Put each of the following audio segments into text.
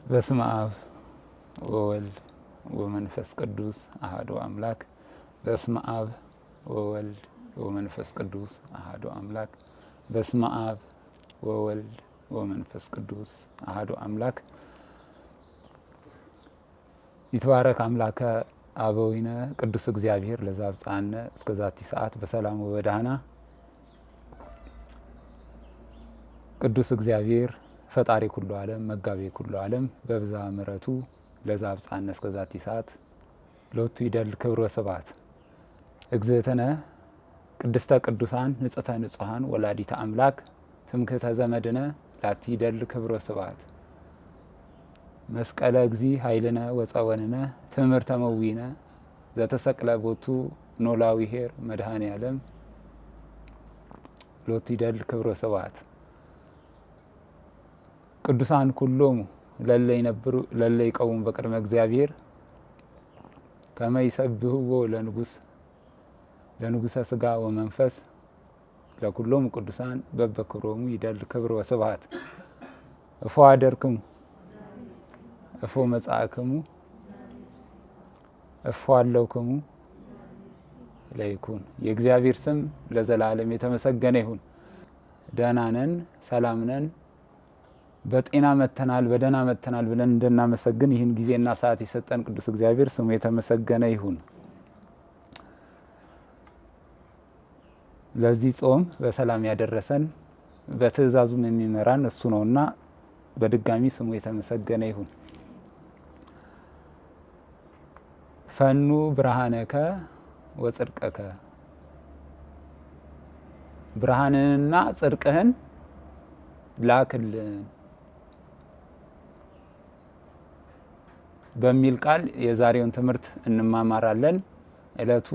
በስመ አብ ወወልድ ወመንፈስ ቅዱስ አሐዱ አምላክ። በስመ አብ ወወልድ ወመንፈስ ቅዱስ አሐዱ አምላክ። በስመ አብ ወወልድ ወመንፈስ ቅዱስ አሐዱ አምላክ። ይትባረክ አምላከ አበዊነ ቅዱስ እግዚአብሔር ለዘአብጽሐነ እስከ ዛቲ ሰዓት በሰላም ወበደህና። ቅዱስ እግዚአብሔር ፈጣሪ ኩሉ ዓለም መጋቤ ኩሉ ዓለም በብዛ ምሕረቱ ለዘአብጽሐነ እስከ ዛቲ ሰዓት ሎቱ ይደል ክብር ወስብሐት። እግዝእትነ ቅድስተ ቅዱሳን ንጽሕተ ንጹሐን ወላዲተ አምላክ ትምክህተ ዘመድነ ላቲ ይደል ክብር ወስብሐት። መስቀለ እግዚ ኃይልነ ወፀወንነ ትምህርተ መዊነ ዘተሰቅለ ቦቱ ኖላዊ ኄር መድኃኔ ዓለም ሎቱ ይደል ክብር ወስብሐት። ቅዱሳን ኩሎሙ ለለ ይቀውሙ በቅድመ እግዚአብሔር ከመ ይሰብሕዎ ለንጉሠ ሥጋ ወመንፈስ ለኩሎሙ ቅዱሳን በበክብሮሙ ይደል ክብር ወስብሐት። እፎ አደርክሙ እፎ መጻእክሙ እፎ አለውክሙ ለይኩን። የእግዚአብሔር ስም ለዘላለም የተመሰገነ ይሁን። ደህና ነን፣ ሰላም ነን፣ በጤና መተናል፣ በደህና መተናል ብለን እንድናመሰግን ይህን ጊዜና ሰዓት የሰጠን ቅዱስ እግዚአብሔር ስሙ የተመሰገነ ይሁን። ለዚህ ጾም በሰላም ያደረሰን በትእዛዙም የሚመራን እሱ ነውና በድጋሚ ስሙ የተመሰገነ ይሁን። ፈኑ ብርሃነከ ወጽድቀከ፣ ብርሃንንና ጽድቅህን ላክልን በሚል ቃል የዛሬውን ትምህርት እንማማራለን። ዕለቱ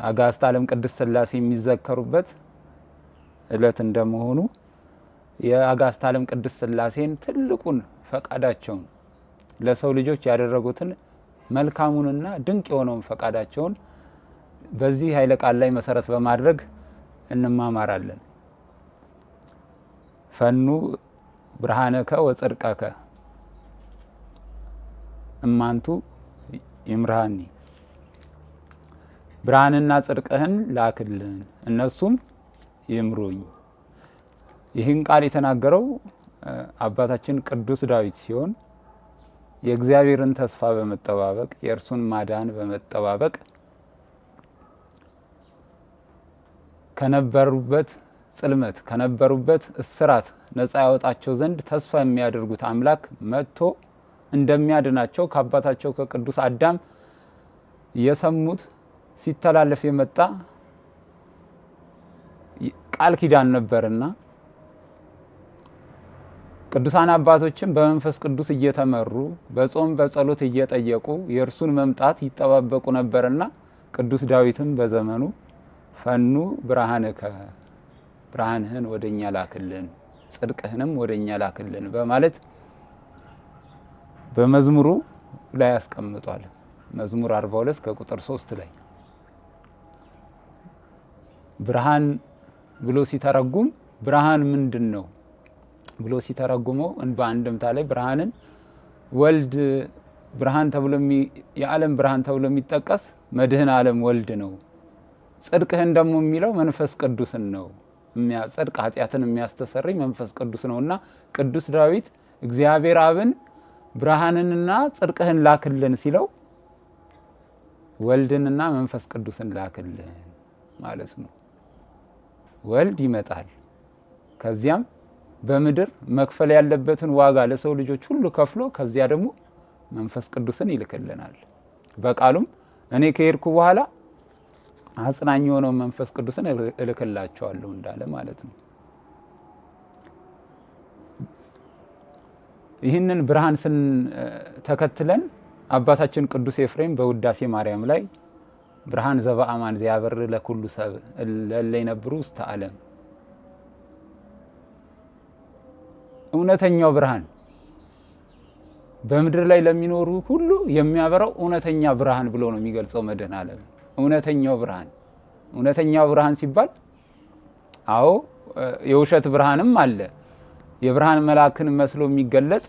አጋዕዝተ ዓለም ቅድስት ሥላሴ የሚዘከሩበት ዕለት እንደመሆኑ የአጋዕዝተ ዓለም ቅድስት ሥላሴን ትልቁን ፈቃዳቸውን ለሰው ልጆች ያደረጉትን መልካሙንና ድንቅ የሆነውን ፈቃዳቸውን በዚህ ኃይለ ቃል ላይ መሰረት በማድረግ እንማማራለን። ፈኑ ብርሃነከ ወጽድቀከ እማንቱ ይምርሃኒ፣ ብርሃንና ጽድቅህን ላክልን እነሱም ይምሩኝ። ይህን ቃል የተናገረው አባታችን ቅዱስ ዳዊት ሲሆን የእግዚአብሔርን ተስፋ በመጠባበቅ የእርሱን ማዳን በመጠባበቅ ከነበሩበት ጽልመት ከነበሩበት እስራት ነፃ ያወጣቸው ዘንድ ተስፋ የሚያደርጉት አምላክ መጥቶ እንደሚያድናቸው ከአባታቸው ከቅዱስ አዳም የሰሙት ሲተላለፍ የመጣ ቃል ኪዳን ነበርና ቅዱሳን አባቶችም በመንፈስ ቅዱስ እየተመሩ በጾም በጸሎት እየጠየቁ የእርሱን መምጣት ይጠባበቁ ነበርና ቅዱስ ዳዊትም በዘመኑ ፈኑ ብርሃንከ፣ ብርሃንህን ወደኛ ላክልን፣ ጽድቅህንም ወደኛ ላክልን በማለት በመዝሙሩ ላይ ያስቀምጧል። መዝሙር 42 ከቁጥር 3 ላይ ብርሃን ብሎ ሲተረጉም ብርሃን ምንድን ነው ብሎ ሲተረጉመው በአንድምታ ላይ ብርሃንን ወልድ ብርሃን ተብሎ የዓለም ብርሃን ተብሎ የሚጠቀስ መድህን ዓለም ወልድ ነው። ጽድቅህን ደግሞ የሚለው መንፈስ ቅዱስን ነው። የሚያጸድቅ ኃጢአትን የሚያስተሰርይ መንፈስ ቅዱስ ነውና ቅዱስ ዳዊት እግዚአብሔር አብን ብርሃንንና ጽድቅህን ላክልን ሲለው ወልድንና መንፈስ ቅዱስን ላክልን ማለት ነው። ወልድ ይመጣል፣ ከዚያም በምድር መክፈል ያለበትን ዋጋ ለሰው ልጆች ሁሉ ከፍሎ ከዚያ ደግሞ መንፈስ ቅዱስን ይልክልናል። በቃሉም እኔ ከሄድኩ በኋላ አጽናኝ የሆነው መንፈስ ቅዱስን እልክላቸዋለሁ እንዳለ ማለት ነው። ይህንን ብርሃን ተከትለን አባታችን ቅዱስ ኤፍሬም በውዳሴ ማርያም ላይ ብርሃን ዘበአማን ዘያበር ለኩሉ ሰብ ለለ ይነብሩ ውስተ ዓለም፣ እውነተኛው ብርሃን በምድር ላይ ለሚኖሩ ሁሉ የሚያበራው እውነተኛ ብርሃን ብሎ ነው የሚገልጸው መድኃኔ ዓለም። እውነተኛው ብርሃን ሲባል አዎ የውሸት ብርሃንም አለ። የብርሃን መልአክን መስሎ የሚገለጥ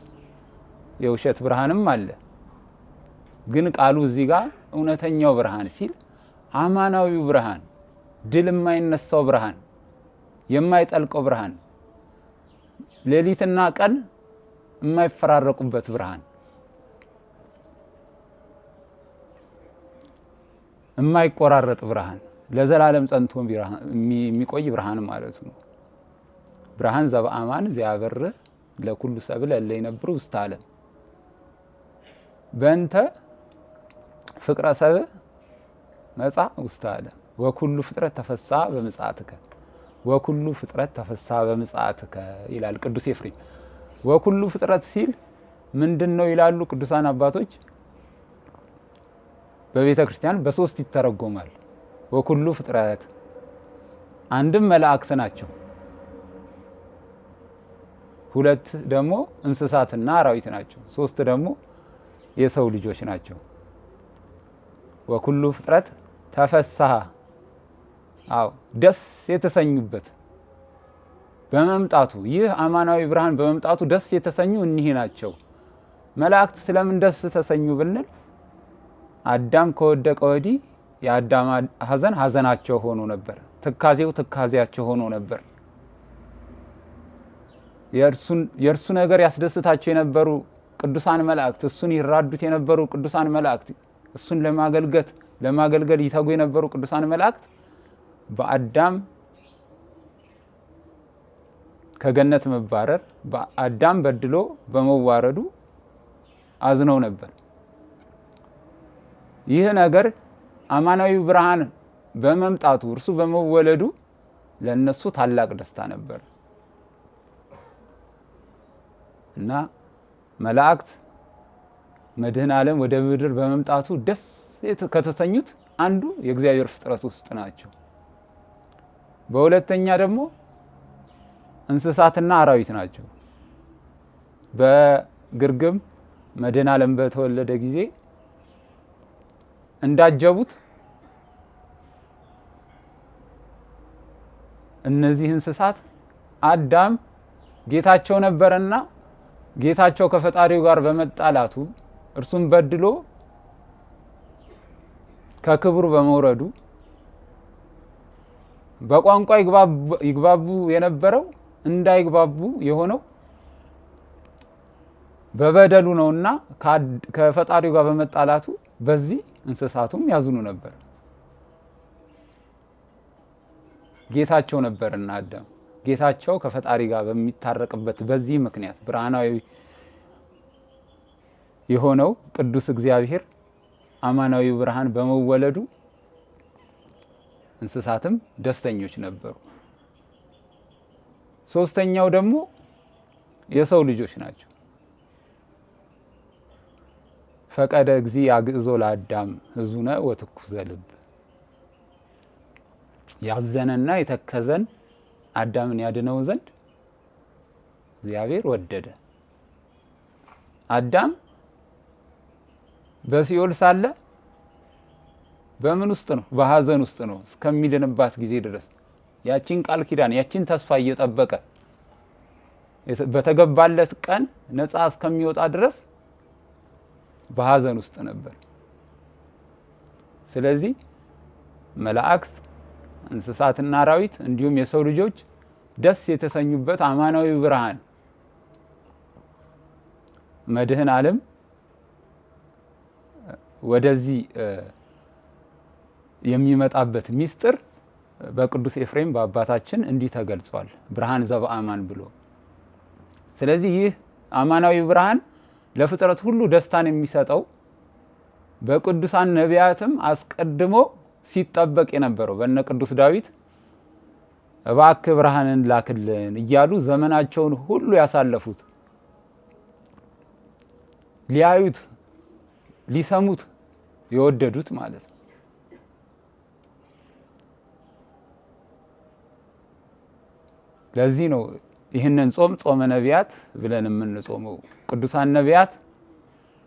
የውሸት ብርሃንም አለ። ግን ቃሉ እዚህ ጋር እውነተኛው ብርሃን ሲል አማናዊው ብርሃን፣ ድል የማይነሳው ብርሃን፣ የማይጠልቀው ብርሃን፣ ሌሊትና ቀን የማይፈራረቁበት ብርሃን፣ የማይቆራረጥ ብርሃን፣ ለዘላለም ጸንቶ የሚቆይ ብርሃን ማለት ነው። ብርሃን ዘበአማን ዘያበር ለኩሉ ሰብእ ለእለ ይነብሩ ውስተ ዓለም በእንተ ፍቅረ ሰብእ መጻ ውስተ ዓለም ወኩሉ ፍጥረት ተፈስሐ በምጽአትከ ወኩሉ ፍጥረት ተፈስሐ በምጽአትከ ይላል ቅዱስ ኤፍሬም። ወኩሉ ፍጥረት ሲል ምንድነው ይላሉ ቅዱሳን አባቶች? በቤተ ክርስቲያን በሶስት ይተረጎማል። ወኩሉ ፍጥረት አንድም መላእክት ናቸው፣ ሁለት ደግሞ እንስሳትና አራዊት ናቸው፣ ሶስት ደግሞ የሰው ልጆች ናቸው። ወኩሉ ፍጥረት ተፈስሐ ደስ የተሰኙበት በመምጣቱ ይህ አማናዊ ብርሃን በመምጣቱ ደስ የተሰኙ እኒህ ናቸው። መላእክት ስለምን ደስ ተሰኙ ብንል አዳም ከወደቀ ወዲህ የአዳም ሐዘን ሐዘናቸው ሆኖ ነበር፣ ትካዜው ትካዜያቸው ሆኖ ነበር። የእርሱ ነገር ያስደስታቸው የነበሩ ቅዱሳን መላእክት፣ እሱን ይራዱት የነበሩ ቅዱሳን መላእክት፣ እሱን ለማገልገል ይተጉ የነበሩ ቅዱሳን መላእክት በአዳም ከገነት መባረር በአዳም በድሎ በመዋረዱ አዝነው ነበር። ይህ ነገር አማናዊ ብርሃን በመምጣቱ እርሱ በመወለዱ ለነሱ ታላቅ ደስታ ነበር እና መላእክት መድኃኔ ዓለም ወደ ምድር በመምጣቱ ደስ ከተሰኙት አንዱ የእግዚአብሔር ፍጥረት ውስጥ ናቸው። በሁለተኛ ደግሞ እንስሳትና አራዊት ናቸው። በግርግም መድኃኔ ዓለም በተወለደ ጊዜ እንዳጀቡት እነዚህ እንስሳት አዳም ጌታቸው ነበረና ጌታቸው ከፈጣሪው ጋር በመጣላቱ እርሱም በድሎ ከክብሩ በመውረዱ በቋንቋ ይግባቡ የነበረው እንዳይግባቡ የሆነው በበደሉ ነውና ከፈጣሪው ጋር በመጣላቱ በዚህ እንስሳቱም ያዝኑ ነበር። ጌታቸው ነበርና አዳም ጌታቸው ከፈጣሪ ጋር በሚታረቅበት በዚህ ምክንያት ብርሃናዊ የሆነው ቅዱስ እግዚአብሔር አማናዊ ብርሃን በመወለዱ እንስሳትም ደስተኞች ነበሩ። ሶስተኛው ደግሞ የሰው ልጆች ናቸው። ፈቀደ እግዚ ያግዞ ለአዳም ህዙነ ወትኩዘ ልብ ያዘነና የተከዘን አዳምን ያድነው ዘንድ እግዚአብሔር ወደደ። አዳም በሲኦል ሳለ በምን ውስጥ ነው? በሐዘን ውስጥ ነው እስከሚድንባት ጊዜ ድረስ ያቺን ቃል ኪዳን ያቺን ተስፋ እየጠበቀ በተገባለት ቀን ነፃ እስከሚወጣ ድረስ በሐዘን ውስጥ ነበር። ስለዚህ መላእክት፣ እንስሳትና አራዊት እንዲሁም የሰው ልጆች ደስ የተሰኙበት አማናዊ ብርሃን መድኃኔ ዓለም ወደዚህ የሚመጣበት ሚስጥር በቅዱስ ኤፍሬም በአባታችን እንዲህ ተገልጿል፣ ብርሃን ዘበአማን ብሎ። ስለዚህ ይህ አማናዊ ብርሃን ለፍጥረት ሁሉ ደስታን የሚሰጠው በቅዱሳን ነቢያትም አስቀድሞ ሲጠበቅ የነበረው በእነ ቅዱስ ዳዊት እባክህ ብርሃንን ላክልን እያሉ ዘመናቸውን ሁሉ ያሳለፉት ሊያዩት ሊሰሙት የወደዱት ማለት ነው። ለዚህ ነው ይህንን ጾም ጾመ ነቢያት ብለን የምንጾመው። ቅዱሳን ነቢያት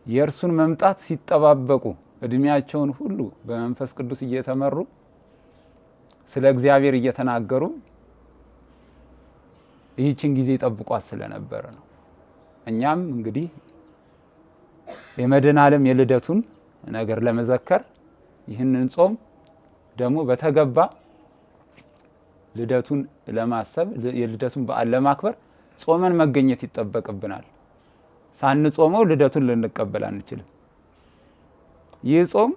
የእርሱን መምጣት ሲጠባበቁ እድሜያቸውን ሁሉ በመንፈስ ቅዱስ እየተመሩ ስለ እግዚአብሔር እየተናገሩ ይህችን ጊዜ ጠብቋት ስለነበረ ነው። እኛም እንግዲህ የመድኃኔዓለም የልደቱን ነገር ለመዘከር ይህንን ጾም ደግሞ በተገባ ልደቱን ለማሰብ የልደቱን በዓል ለማክበር ጾመን መገኘት ይጠበቅብናል። ሳንጾመው ልደቱን ልንቀበል አንችልም። ይህ ጾም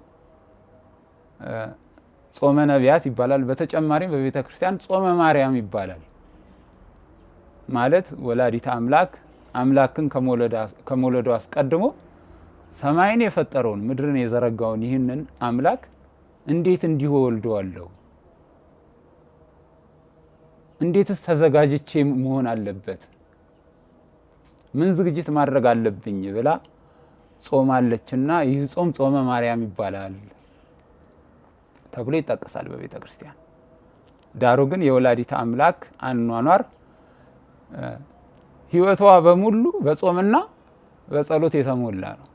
ጾመ ነቢያት ይባላል። በተጨማሪም በቤተ ክርስቲያን ጾመ ማርያም ይባላል። ማለት ወላዲተ አምላክ አምላክን ከመውለዱ አስቀድሞ ሰማይን የፈጠረውን ምድርን የዘረጋውን ይህንን አምላክ እንዴት እንዲሁ ወልደዋለሁ? እንዴትስ ተዘጋጅቼ መሆን አለበት? ምን ዝግጅት ማድረግ አለብኝ ብላ ጾማለችና ይህ ጾም ጾመ ማርያም ይባላል ተብሎ ይጠቀሳል በቤተ ክርስቲያን። ዳሩ ግን የወላዲተ አምላክ አኗኗር ሕይወቷ በሙሉ በጾምና በጸሎት የተሞላ ነው።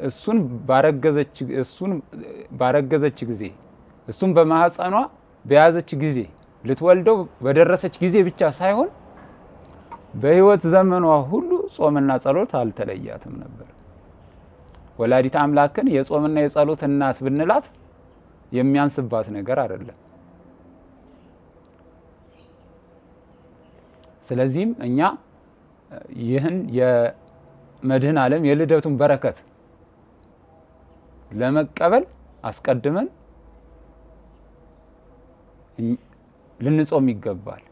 እሱን ባረገዘች ጊዜ እሱን በማህፀኗ በያዘች ጊዜ ልትወልደው በደረሰች ጊዜ ብቻ ሳይሆን በሕይወት ዘመኗ ሁሉ ጾምና ጸሎት አልተለያትም ነበር። ወላዲተ አምላክን የጾምና የጸሎት እናት ብንላት የሚያንስባት ነገር አይደለም። ስለዚህም እኛ ይህን የመድኃኔዓለም የልደቱን በረከት ለመቀበል አስቀድመን ልንጾም ይገባል።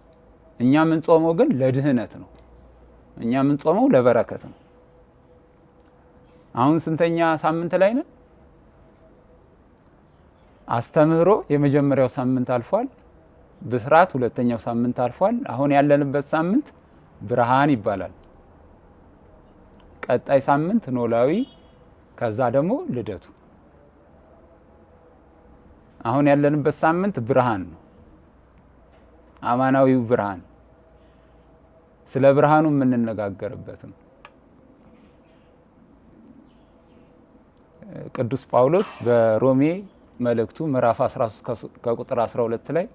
እኛ የምንጾመው ግን ለድህነት ነው። እኛ የምንጾመው ለበረከት ነው። አሁን ስንተኛ ሳምንት ላይ ነን? አስተምህሮ የመጀመሪያው ሳምንት አልፏል። ብስራት ሁለተኛው ሳምንት አልፏል። አሁን ያለንበት ሳምንት ብርሃን ይባላል። ቀጣይ ሳምንት ኖላዊ፣ ከዛ ደግሞ ልደቱ። አሁን ያለንበት ሳምንት ብርሃን ነው። አማናዊው ብርሃን፣ ስለ ብርሃኑ የምንነጋገርበት ነው። ቅዱስ ጳውሎስ በሮሜ መልእክቱ ምዕራፍ 13 ከቁጥር 12 ላይ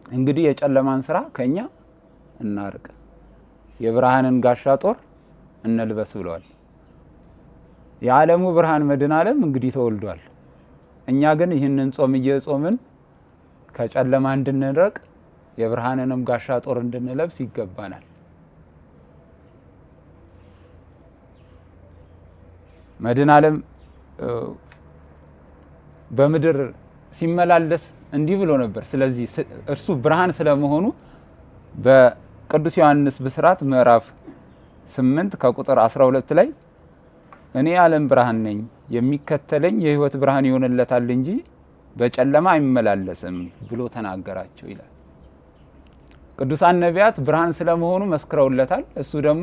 እንግዲህ የጨለማን ስራ ከኛ እናርቅ፣ የብርሃንን ጋሻ ጦር እንልበስ ብለዋል። የዓለሙ ብርሃን መድኃኔዓለም እንግዲህ ተወልዷል። እኛ ግን ይህንን ጾም እየጾምን ከጨለማ እንድንርቅ የብርሃንንም ጋሻ ጦር እንድንለብስ ይገባናል። መድኃኔዓለም በምድር ሲመላለስ እንዲህ ብሎ ነበር። ስለዚህ እርሱ ብርሃን ስለመሆኑ በቅዱስ ዮሐንስ ብስራት ምዕራፍ 8 ከቁጥር 12 ላይ እኔ የዓለም ብርሃን ነኝ፣ የሚከተለኝ የሕይወት ብርሃን ይሆንለታል እንጂ በጨለማ አይመላለስም ብሎ ተናገራቸው ይላል። ቅዱሳን ነቢያት ብርሃን ስለመሆኑ መስክረውለታል። እሱ ደግሞ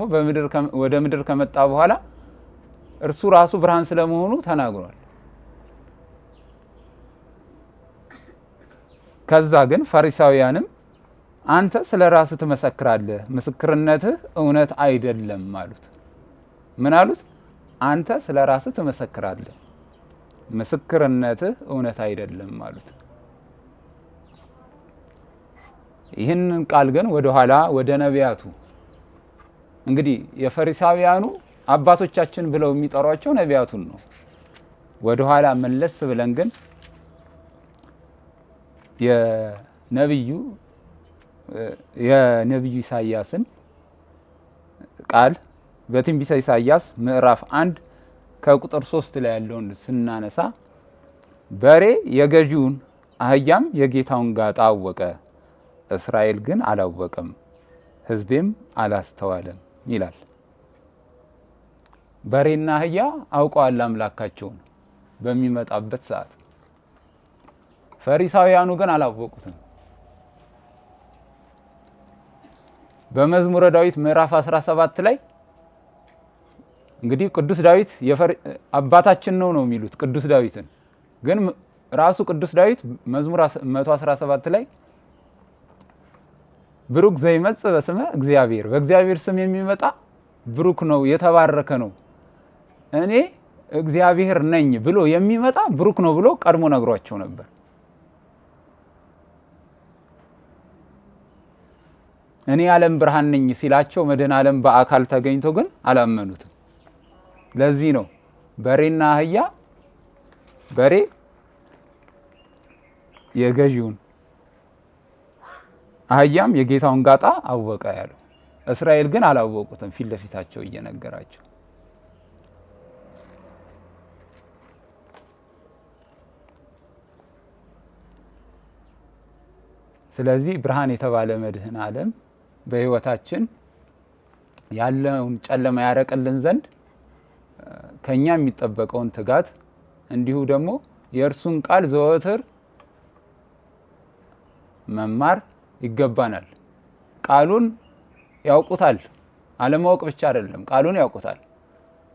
ወደ ምድር ከመጣ በኋላ እርሱ ራሱ ብርሃን ስለመሆኑ ተናግሯል። ከዛ ግን ፈሪሳውያንም አንተ ስለ ራስህ ትመሰክራለህ፣ ምስክርነትህ እውነት አይደለም አሉት። ምን አሉት? አንተ ስለ ራስህ ትመሰክራለህ፣ ምስክርነትህ እውነት አይደለም አሉት። ይህንን ቃል ግን ወደኋላ ወደ ነቢያቱ እንግዲህ የፈሪሳውያኑ አባቶቻችን ብለው የሚጠሯቸው ነቢያቱን ነው። ወደኋላ መለስ ብለን ግን የነቢዩ ኢሳያስን ቃል በትንቢተ ኢሳያስ ምዕራፍ 1 ከቁጥር 3 ላይ ያለውን ስናነሳ በሬ የገዢውን አህያም የጌታውን ጋጣ አወቀ፣ እስራኤል ግን አላወቀም፣ ሕዝቤም አላስተዋለም ይላል። በሬና አህያ አውቀዋል አምላካቸውን በሚመጣበት ሰዓት፣ ፈሪሳውያኑ ግን አላወቁትም። በመዝሙረ ዳዊት ምዕራፍ 17 ላይ እንግዲህ ቅዱስ ዳዊት አባታችን ነው የሚሉት ቅዱስ ዳዊትን። ግን ራሱ ቅዱስ ዳዊት መዝሙር 117 ላይ ብሩክ ዘይመጽእ በስመ እግዚአብሔር፣ በእግዚአብሔር ስም የሚመጣ ብሩክ ነው የተባረከ ነው፣ እኔ እግዚአብሔር ነኝ ብሎ የሚመጣ ብሩክ ነው ብሎ ቀድሞ ነግሯቸው ነበር። እኔ ዓለም ብርሃን ነኝ ሲላቸው መድኃኔ ዓለም በአካል ተገኝቶ ግን አላመኑትም። ለዚህ ነው በሬና አህያ በሬ የገዢውን አህያም የጌታውን ጋጣ አወቀ ያለው። እስራኤል ግን አላወቁትም ፊት ለፊታቸው እየነገራቸው። ስለዚህ ብርሃን የተባለ መድኃኔ ዓለም በሕይወታችን ያለውን ጨለማ ያረቅልን ዘንድ ከኛ የሚጠበቀውን ትጋት እንዲሁ ደግሞ የእርሱን ቃል ዘወትር መማር ይገባናል። ቃሉን ያውቁታል፣ አለማወቅ ብቻ አይደለም፣ ቃሉን ያውቁታል።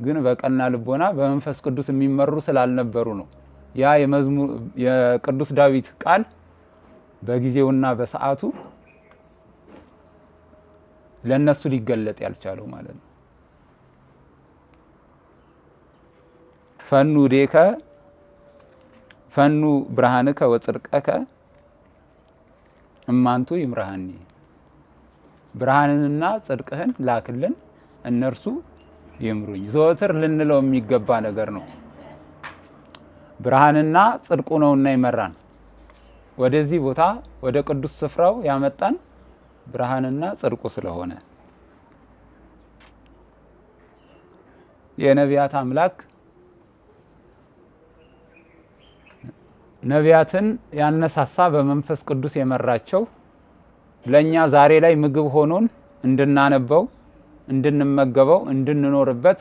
ግን በቀና ልቦና በመንፈስ ቅዱስ የሚመሩ ስላልነበሩ ነው ያ የቅዱስ ዳዊት ቃል በጊዜውና በሰዓቱ ለነሱ ሊገለጥ ያልቻለው ማለት ነው። ፈኑ ብርሃንከ ወጽድቀከ እማንቱ ይምርሃኒ፣ ብርሃንንና ጽድቅህን ላክልን እነርሱ ይምሩኝ። ዘወትር ልንለው የሚገባ ነገር ነው። ብርሃንና ጽድቁ ነውና ይመራን። ወደዚህ ቦታ ወደ ቅዱስ ስፍራው ያመጣን ብርሃንና ጽድቁ ስለሆነ የነቢያት አምላክ ነቢያትን ያነሳሳ በመንፈስ ቅዱስ የመራቸው ለኛ ዛሬ ላይ ምግብ ሆኖን እንድናነበው፣ እንድንመገበው፣ እንድንኖርበት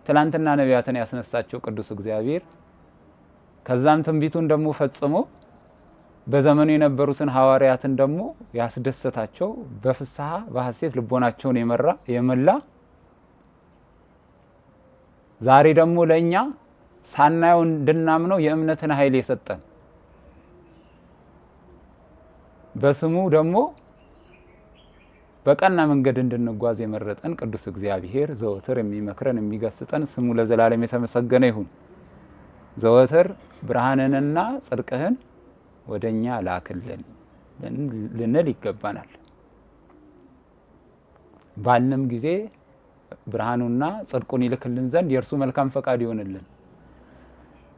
ትላንትና ነቢያትን ያስነሳቸው ቅዱስ እግዚአብሔር ከዛም ትንቢቱን ደግሞ ፈጽሞ በዘመኑ የነበሩትን ሐዋርያትን ደግሞ ያስደሰታቸው በፍስሐ በሐሴት ልቦናቸውን የመላ ዛሬ ደግሞ ለኛ ሳናየው እንድናምነው የእምነትን ኃይል የሰጠን በስሙ ደግሞ በቀና መንገድ እንድንጓዝ የመረጠን ቅዱስ እግዚአብሔር ዘወትር የሚመክረን የሚገስጠን ስሙ ለዘላለም የተመሰገነ ይሁን። ዘወትር ብርሃንንና ጽድቅህን ወደኛ ላክልን ልንል ይገባናል። ባልንም ጊዜ ብርሃኑና ጽድቁን ይልክልን ዘንድ የእርሱ መልካም ፈቃድ ይሆንልን።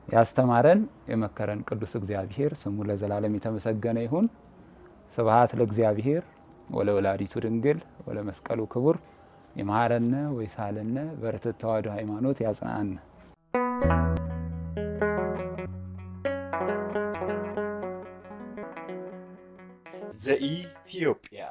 ያስተማረን የመከረን ቅዱስ እግዚአብሔር ስሙ ለዘላለም የተመሰገነ ይሁን። ስብሐት ለእግዚአብሔር ወለወላዲቱ ድንግል ወለመስቀሉ ክቡር። ይምሃረነ ወይሳለነ በርትዕ ተዋሕዶ ሃይማኖት ያጽናነ። ዘኢትዮጵያ